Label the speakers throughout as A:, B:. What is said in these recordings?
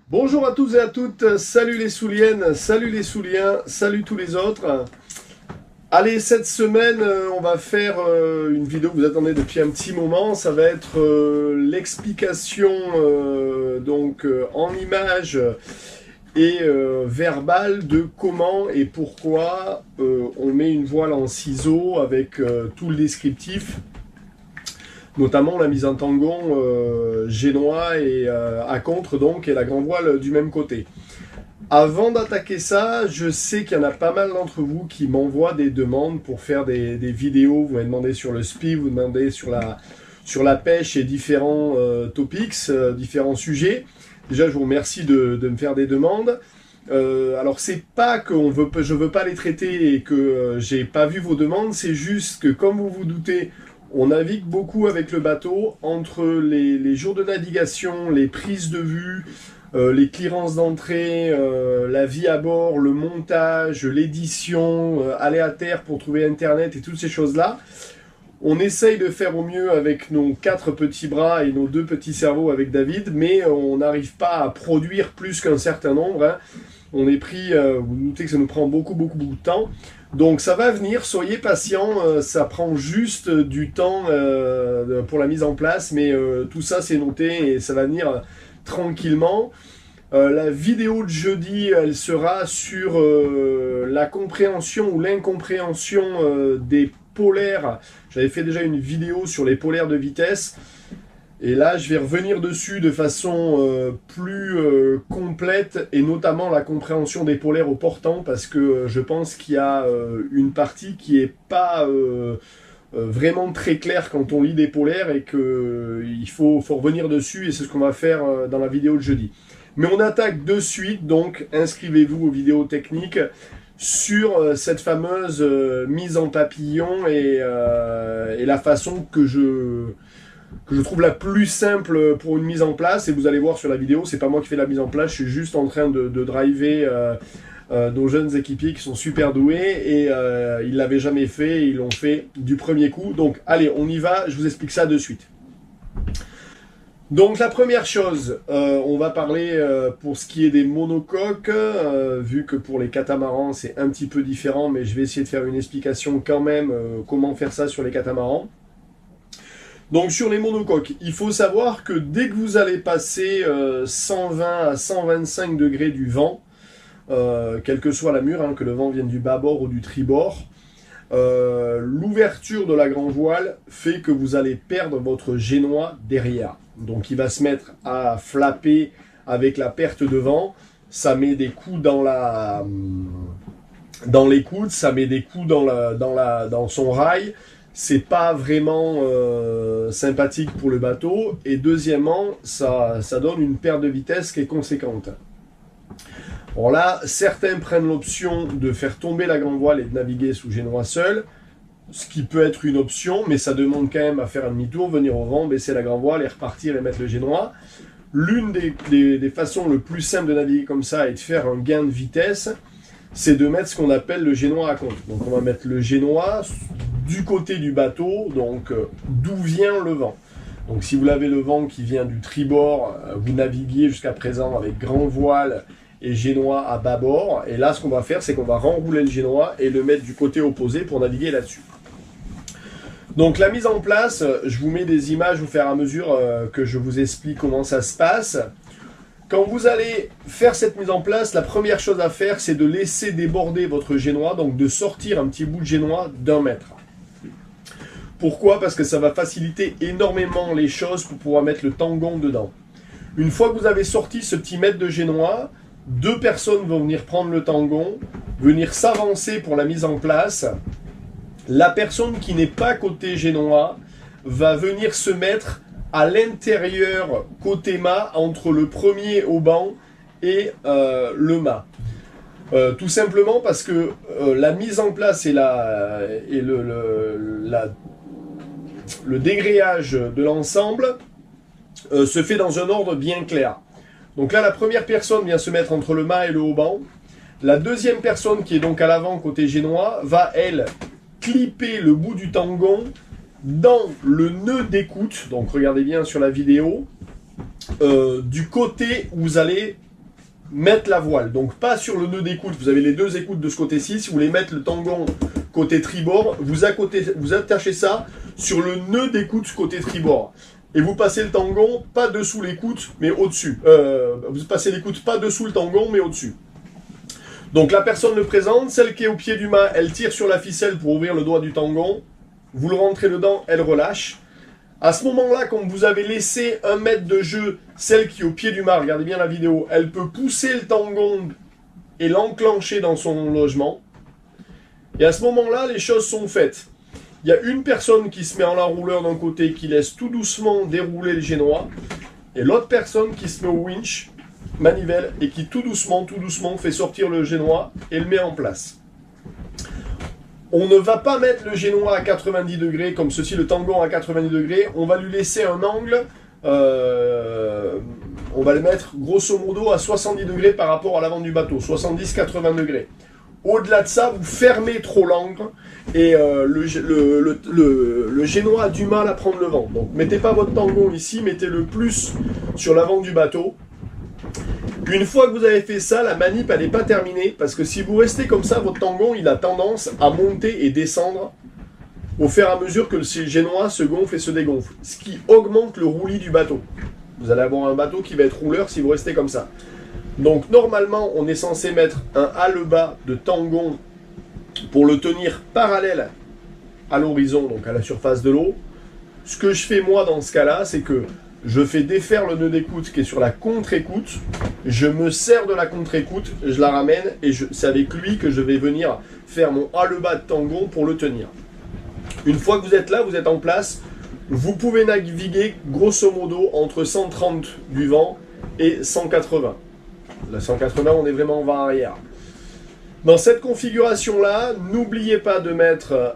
A: Bonjour à tous et à toutes, salut les Souliennes, salut les Souliens, salut tous les autres. Allez, cette semaine, on va faire une vidéo que vous attendez depuis un petit moment. Ça va être l'explication en images et verbale de comment et pourquoi on met une voile en ciseaux avec tout le descriptif. Notamment la mise en tangon génois et à contre donc et la grand voile du même côté. Avant d'attaquer ça, je sais qu'il y en a pas mal d'entre vous qui m'envoient des demandes pour faire des vidéos. Vous m'avez demandé sur le SPI, vous demandez sur la pêche et différents topics, différents sujets. Déjà, je vous remercie de me faire des demandes. Alors c'est pas que je veux pas les traiter et que j'ai pas vu vos demandes, c'est juste que comme vous vous doutez, on navigue beaucoup avec le bateau entre les jours de navigation, les prises de vue, les clearances d'entrée, la vie à bord, le montage, l'édition, aller à terre pour trouver Internet et toutes ces choses-là. On essaye de faire au mieux avec nos 4 petits bras et nos 2 petits cerveaux avec David, mais on n'arrive pas à produire plus qu'un certain nombre. Hein. On est pris, vous vous doutez que ça nous prend beaucoup de temps. Donc ça va venir, soyez patients, ça prend juste du temps pour la mise en place, mais tout ça c'est noté et ça va venir tranquillement. La vidéo de jeudi, elle sera sur la compréhension ou l'incompréhension des polaires. J'avais fait déjà une vidéo sur les polaires de vitesse. Et là, je vais revenir dessus de façon plus complète, et notamment la compréhension des polaires au portant, parce que je pense qu'il y a une partie qui n'est pas vraiment très claire quand on lit des polaires, et qu'il faut revenir dessus, et c'est ce qu'on va faire dans la vidéo de jeudi. Mais on attaque de suite, donc inscrivez-vous aux vidéos techniques sur cette fameuse mise en papillon et la façon que je trouve la plus simple pour une mise en place. Et vous allez voir sur la vidéo, c'est pas moi qui fais la mise en place, je suis juste en train de driver nos jeunes équipiers qui sont super doués et ils l'avaient jamais fait, et ils l'ont fait du premier coup. Donc allez, on y va, je vous explique ça de suite. Donc la première chose, on va parler pour ce qui est des monocoques, vu que pour les catamarans c'est un petit peu différent, mais je vais essayer de faire une explication quand même, comment faire ça sur les catamarans. Donc sur les monocoques, il faut savoir que dès que vous allez passer 120 à 125 degrés du vent, quelle que soit la mure, hein, que le vent vienne du bâbord ou du tribord, l'ouverture de la grand voile fait que vous allez perdre votre génois derrière. Donc il va se mettre à flapper avec la perte de vent, ça met des coups dans les coudes, ça met des coups dans son rail. C'est pas vraiment sympathique pour le bateau. Et deuxièmement, ça donne une perte de vitesse qui est conséquente. Bon là, certains prennent l'option de faire tomber la grande voile et de naviguer sous génois seul, ce qui peut être une option, mais ça demande quand même à faire un demi-tour, venir au vent, baisser la grande voile et repartir et mettre le génois. L'une des façons le plus simples de naviguer comme ça et de faire un gain de vitesse, c'est de mettre ce qu'on appelle le génois à contre. Donc on va mettre le génois du côté du bateau, donc d'où vient le vent. Donc si vous avez le vent qui vient du tribord, vous naviguiez jusqu'à présent avec grand voile et génois à bâbord. Et là, ce qu'on va faire, c'est qu'on va renrouler le génois et le mettre du côté opposé pour naviguer là-dessus. Donc la mise en place, je vous mets des images au fur et à mesure que je vous explique comment ça se passe. Quand vous allez faire cette mise en place, la première chose à faire, c'est de laisser déborder votre génois, donc de sortir un petit bout de génois d'1 mètre. Pourquoi? Parce que ça va faciliter énormément les choses pour pouvoir mettre le tangon dedans. Une fois que vous avez sorti ce petit mètre de génois, 2 personnes vont venir prendre le tangon, venir s'avancer pour la mise en place. La personne qui n'est pas côté génois va venir se mettre à l'intérieur côté mât, entre le premier auban et le mât. Tout simplement parce que la mise en place et le dégréage de l'ensemble se fait dans un ordre bien clair. Donc là, la première personne vient se mettre entre le mât et le auban. La deuxième personne, qui est donc à l'avant côté génois, va, elle, clipper le bout du tangon dans le nœud d'écoute. Donc regardez bien sur la vidéo. du côté où vous allez mettre la voile. Donc pas sur le nœud d'écoute, vous avez les deux écoutes de ce côté-ci. Si vous voulez mettre le tangon côté tribord, vous attachez ça sur le nœud d'écoute côté tribord. Et vous passez le tangon pas dessous l'écoute, mais au-dessus. Vous passez l'écoute pas dessous le tangon, mais au-dessus. Donc la personne le présente, celle qui est au pied du mât, elle tire sur la ficelle pour ouvrir le doigt du tangon. Vous le rentrez dedans, elle relâche. À ce moment-là, quand vous avez laissé 1 mètre de jeu, celle qui est au pied du mât, regardez bien la vidéo, elle peut pousser le tangon et l'enclencher dans son logement. Et à ce moment-là, les choses sont faites. Il y a une personne qui se met en enrouleur d'un côté, qui laisse tout doucement dérouler le génois, et l'autre personne qui se met au winch, manivelle, et qui tout doucement fait sortir le génois et le met en place. On ne va pas mettre le génois à 90 degrés, comme ceci, le tangon à 90 degrés. On va lui laisser un angle, on va le mettre grosso modo à 70 degrés par rapport à l'avant du bateau, 70-80 degrés. Au-delà de ça, vous fermez trop l'angle et le génois a du mal à prendre le vent. Donc mettez pas votre tangon ici, mettez-le plus sur l'avant du bateau. Une fois que vous avez fait ça, la manip elle n'est pas terminée, parce que si vous restez comme ça, votre tangon il a tendance à monter et descendre au fur et à mesure que le génois se gonfle et se dégonfle, ce qui augmente le roulis du bateau. Vous allez avoir un bateau qui va être rouleur si vous restez comme ça. Donc normalement, on est censé mettre un hallebat de tangon pour le tenir parallèle à l'horizon, donc à la surface de l'eau. Ce que je fais moi dans ce cas-là, c'est que je fais défaire le nœud d'écoute qui est sur la contre-écoute, je me sers de la contre-écoute, je la ramène et c'est avec lui que je vais venir faire mon hallebat de tangon pour le tenir. Une fois que vous êtes là, vous êtes en place, vous pouvez naviguer grosso modo entre 130 du vent et 180. La 180, on est vraiment en vent arrière. Dans cette configuration-là, n'oubliez pas de mettre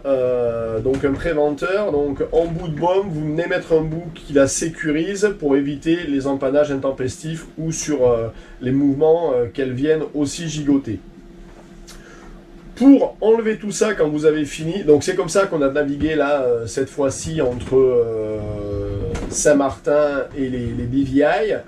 A: donc un préventeur. Donc en bout de baume, vous venez mettre un bout qui la sécurise pour éviter les empannages intempestifs ou sur les mouvements qu'elles viennent aussi gigoter. Pour enlever tout ça quand vous avez fini, donc c'est comme ça qu'on a navigué là cette fois-ci entre Saint-Martin et les Biviailles.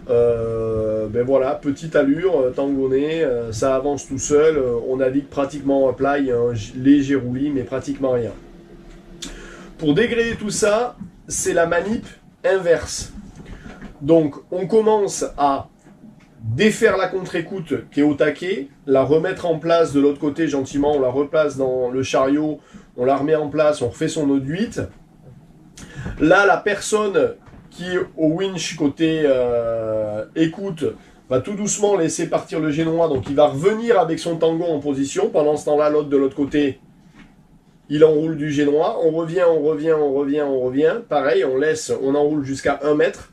A: Ben voilà, petite allure, tangonné, ça avance tout seul, on navigue pratiquement à plat, il y a un léger roulis, mais pratiquement rien. Pour dégrader tout ça, c'est la manip inverse. Donc on commence à défaire la contre-écoute qui est au taquet, la remettre en place de l'autre côté gentiment, on la replace dans le chariot, on la remet en place, on refait son eau de 8. Là, la personne qui est au winch côté écoute va tout doucement laisser partir le génois, donc il va revenir avec son tangon en position. Pendant ce temps-là, l'autre de l'autre côté, il enroule du génois. On revient. Pareil, on enroule jusqu'à 1 mètre.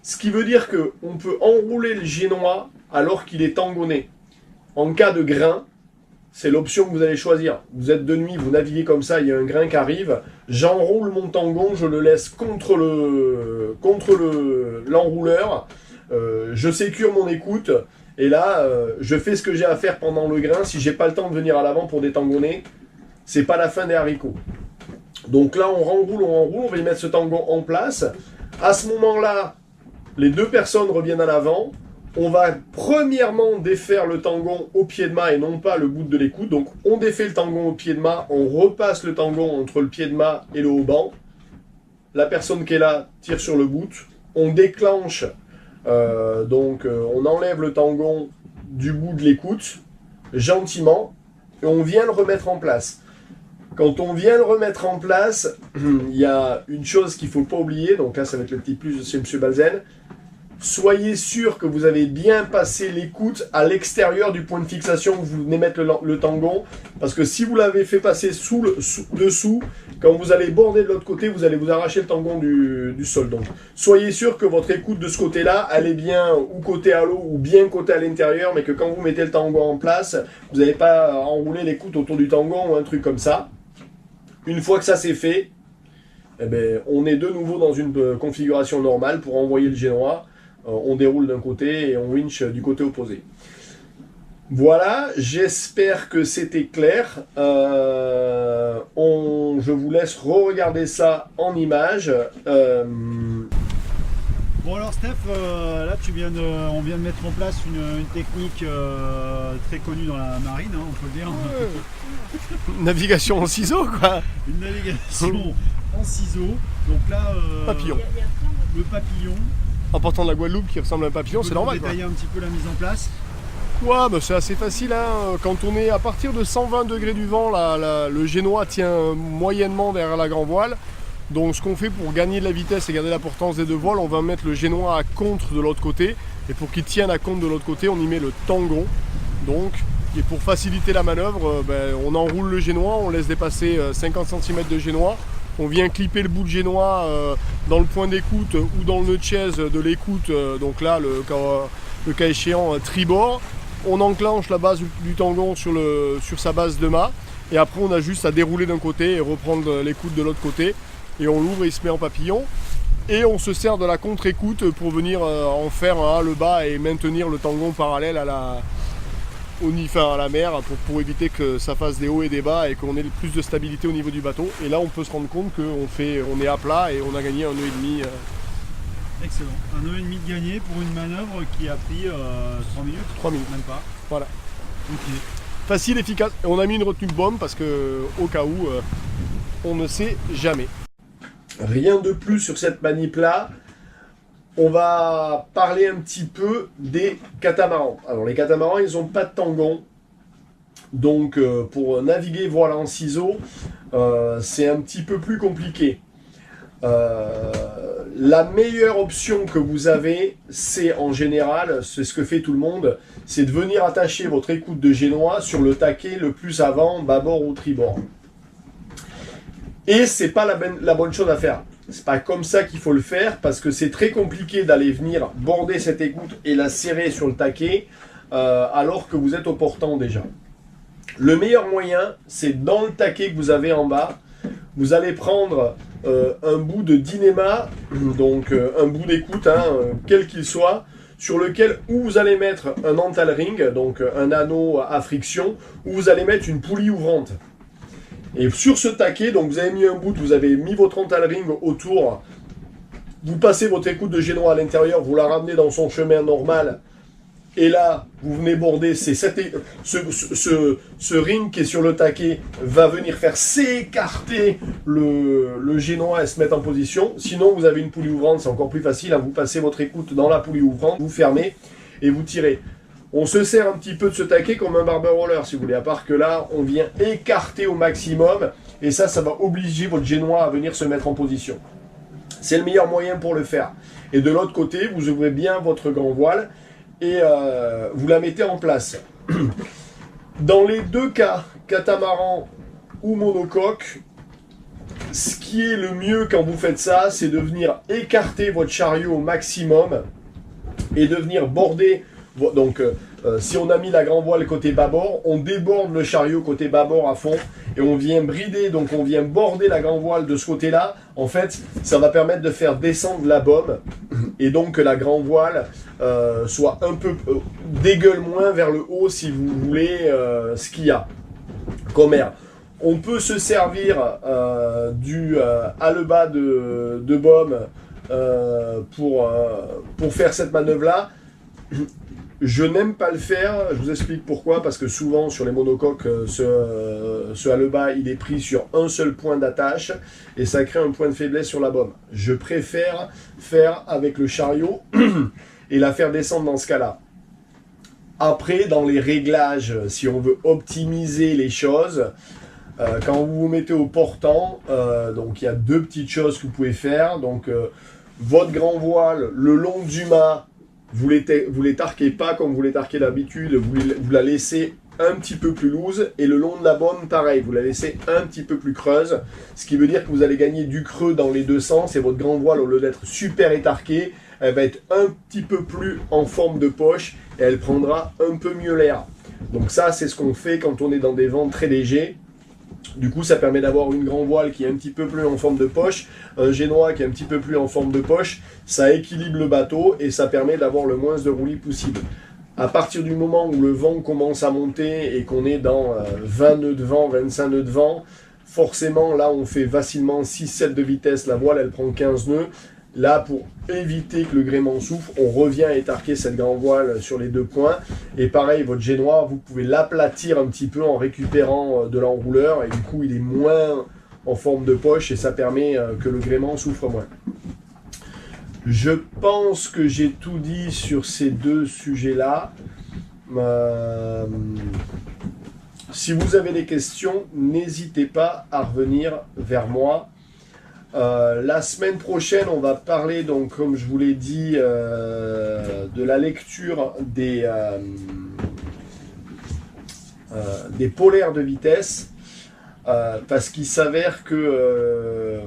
A: Ce qui veut dire qu'on peut enrouler le génois alors qu'il est tangonné. En cas de grain, c'est l'option que vous allez choisir. Vous êtes de nuit, vous naviguez comme ça, il y a un grain qui arrive. J'enroule mon tangon, je le laisse contre l'enrouleur. Je sécure mon écoute. Et là, je fais ce que j'ai à faire pendant le grain. Si j'ai pas le temps de venir à l'avant pour détangonner, c'est pas la fin des haricots. Donc là, on renroule, on va y mettre ce tangon en place. À ce moment-là, les deux personnes reviennent à l'avant. On va premièrement défaire le tangon au pied de mât et non pas le bout de l'écoute. Donc on défait le tangon au pied de mât, on repasse le tangon entre le pied de mât et le haut-banc. La personne qui est là tire sur le bout. On déclenche, on enlève le tangon du bout de l'écoute, gentiment, et on vient le remettre en place. Quand on vient le remettre en place, il y a une chose qu'il ne faut pas oublier, donc là ça va être le petit plus de chez M. Balzen. Soyez sûr que vous avez bien passé l'écoute à l'extérieur du point de fixation que vous venez mettre le tangon, parce que si vous l'avez fait passer dessous, quand vous allez border de l'autre côté, vous allez vous arracher le tangon du sol. Donc soyez sûr que votre écoute de ce côté-là, elle est bien ou côté à l'eau ou bien côté à l'intérieur, mais que quand vous mettez le tangon en place, vous n'allez pas enrouler l'écoute autour du tangon ou un truc comme ça. Une fois que ça c'est fait, eh ben, on est de nouveau dans une configuration normale pour envoyer le génois. On déroule d'un côté et on winch du côté opposé. Voilà, j'espère que c'était clair. Je vous laisse re-regarder ça en images.
B: Bon alors Steph, là on vient de mettre en place une technique très connue dans la marine, hein, on peut le dire.
A: Navigation en ciseaux, quoi.
B: Une navigation en ciseaux. Donc là,
A: papillon.
B: Le papillon.
A: En portant de la Guadeloupe qui ressemble à un papillon, c'est normal.
B: Détailler un petit peu la mise en place.
A: Ouais, bah c'est assez facile, hein. Quand on est à partir de 120 degrés du vent, le génois tient moyennement derrière la grand voile. Donc ce qu'on fait pour gagner de la vitesse et garder la portance des deux voiles, on va mettre le génois à contre de l'autre côté. Et pour qu'il tienne à contre de l'autre côté, on y met le tangon. Donc, et pour faciliter la manœuvre, on enroule le génois, on laisse dépasser 50 cm de génois. On vient clipper le bout de génois dans le point d'écoute ou dans le nœud de chaise de l'écoute, donc là le cas échéant tribord. On enclenche la base du tangon sur sa base de mât et après on a juste à dérouler d'un côté et reprendre l'écoute de l'autre côté et on l'ouvre et il se met en papillon. Et on se sert de la contre-écoute pour venir en faire un le bas et maintenir le tangon parallèle à la mer pour éviter que ça fasse des hauts et des bas et qu'on ait plus de stabilité au niveau du bateau. Et là on peut se rendre compte qu'on est à plat et on a gagné un nœud et demi.
B: Excellent. Un nœud et demi de gagné pour une manœuvre qui a pris 3 minutes.
A: 3 minutes.
B: Même pas.
A: Voilà.
B: Ok.
A: Facile, efficace. Et on a mis une retenue de bombe parce que au cas où, on ne sait jamais. Rien de plus sur cette manip là. On va parler un petit peu des catamarans. Alors les catamarans, ils n'ont pas de tangon. Donc pour naviguer voile en ciseaux, c'est un petit peu plus compliqué. La meilleure option que vous avez, c'est en général, c'est ce que fait tout le monde, c'est de venir attacher votre écoute de génois sur le taquet le plus avant, bâbord ou tribord. Et c'est pas la bonne chose à faire. C'est pas comme ça qu'il faut le faire, parce que c'est très compliqué d'aller venir border cette écoute et la serrer sur le taquet, alors que vous êtes au portant déjà. Le meilleur moyen, c'est dans le taquet que vous avez en bas, vous allez prendre un bout de dynéma, donc un bout d'écoute, hein, quel qu'il soit, sur lequel ou vous allez mettre un antal ring, donc un anneau à friction, ou vous allez mettre une poulie ouvrante. Et sur ce taquet, donc vous avez mis un bout, vous avez mis votre antal ring autour, vous passez votre écoute de génois à l'intérieur, vous la ramenez dans son chemin normal, et là, vous venez border, ce ring qui est sur le taquet va venir faire s'écarter le génois et se mettre en position. Sinon, vous avez une poulie ouvrante, c'est encore plus facile, hein, vous passez votre écoute dans la poulie ouvrante, vous fermez et vous tirez. On se sert un petit peu de ce taquet comme un barber roller, si vous voulez, à part que là, on vient écarter au maximum, et ça va obliger votre génois à venir se mettre en position. C'est le meilleur moyen pour le faire. Et de l'autre côté, vous ouvrez bien votre grand voile, et vous la mettez en place. Dans les deux cas, catamaran ou monocoque, ce qui est le mieux quand vous faites ça, c'est de venir écarter votre chariot au maximum, et de venir border. Donc si on a mis la grand voile côté bâbord, on déborde le chariot côté bâbord à fond et on vient brider, donc on vient border la grand voile de ce côté-là. En fait, ça va permettre de faire descendre la baume et donc que la grand voile soit un peu dégueule moins vers le haut si vous voulez ce qu'il y a comme air. On peut se servir du hallebat de baume pour faire cette manœuvre-là. Je n'aime pas le faire, je vous explique pourquoi, parce que souvent sur les monocoques, ce hallebat il est pris sur un seul point d'attache et ça crée un point de faiblesse sur la baume. Je préfère faire avec le chariot et la faire descendre dans ce cas-là. Après, dans les réglages, si on veut optimiser les choses, quand vous vous mettez au portant, donc il y a deux petites choses que vous pouvez faire. Donc votre grand voile, le long du mât, vous les tarquez pas comme vous les tarquez d'habitude, vous la laissez un petit peu plus loose, et le long de la baume, pareil, vous la laissez un petit peu plus creuse, ce qui veut dire que vous allez gagner du creux dans les deux sens, et votre grand voile, au lieu d'être super étarquée, elle va être un petit peu plus en forme de poche, et elle prendra un peu mieux l'air. Donc ça, c'est ce qu'on fait quand on est dans des vents très légers. Du coup, ça permet d'avoir une grand voile qui est un petit peu plus en forme de poche, un génois qui est un petit peu plus en forme de poche. Ça équilibre le bateau et ça permet d'avoir le moins de roulis possible. À partir du moment où le vent commence à monter et qu'on est dans 20 nœuds de vent, 25 nœuds de vent, forcément, là, on fait facilement 6-7 de vitesse. La voile, elle prend 15 nœuds. Là, pour éviter que le gréement souffre, on revient à étarquer cette grande voile sur les 2 points. Et pareil, votre génois, vous pouvez l'aplatir un petit peu en récupérant de l'enrouleur. Et du coup, il est moins en forme de poche et ça permet que le gréement souffre moins. Je pense que j'ai tout dit sur ces 2 sujets-là. Si vous avez des questions, n'hésitez pas à revenir vers moi. La semaine prochaine, on va parler, donc, comme je vous l'ai dit, de la lecture des polaires de vitesse, parce qu'il s'avère que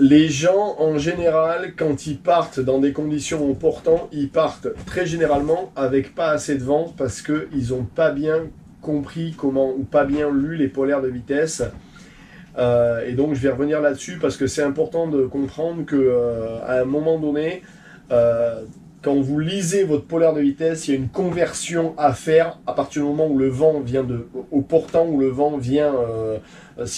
A: les gens, en général, quand ils partent dans des conditions importantes, ils partent très généralement avec pas assez de vent, parce qu'ils n'ont pas bien compris comment, ou pas bien lu les polaires de vitesse. Et donc je vais revenir là-dessus parce que c'est important de comprendre que à un moment donné, quand vous lisez votre polaire de vitesse, il y a une conversion à faire à partir du moment où le vent vient au portant, où le vent vient.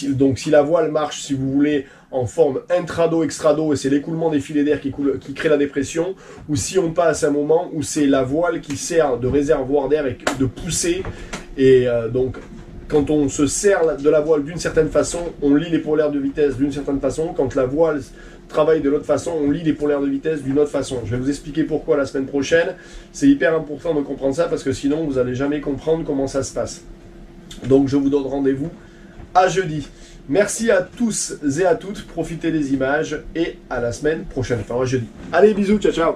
A: Donc si la voile marche, si vous voulez, en forme intrado-extrado, et c'est l'écoulement des filets d'air qui crée la dépression, ou si on passe à un moment où c'est la voile qui sert de réservoir d'air et de poussée, et donc quand on se sert de la voile d'une certaine façon, on lit les polaires de vitesse d'une certaine façon. Quand la voile travaille de l'autre façon, on lit les polaires de vitesse d'une autre façon. Je vais vous expliquer pourquoi la semaine prochaine. C'est hyper important de comprendre ça parce que sinon vous n'allez jamais comprendre comment ça se passe. Donc je vous donne rendez-vous à jeudi. Merci à tous et à toutes. Profitez des images et à la semaine prochaine. Enfin à jeudi. Allez, bisous, ciao ciao.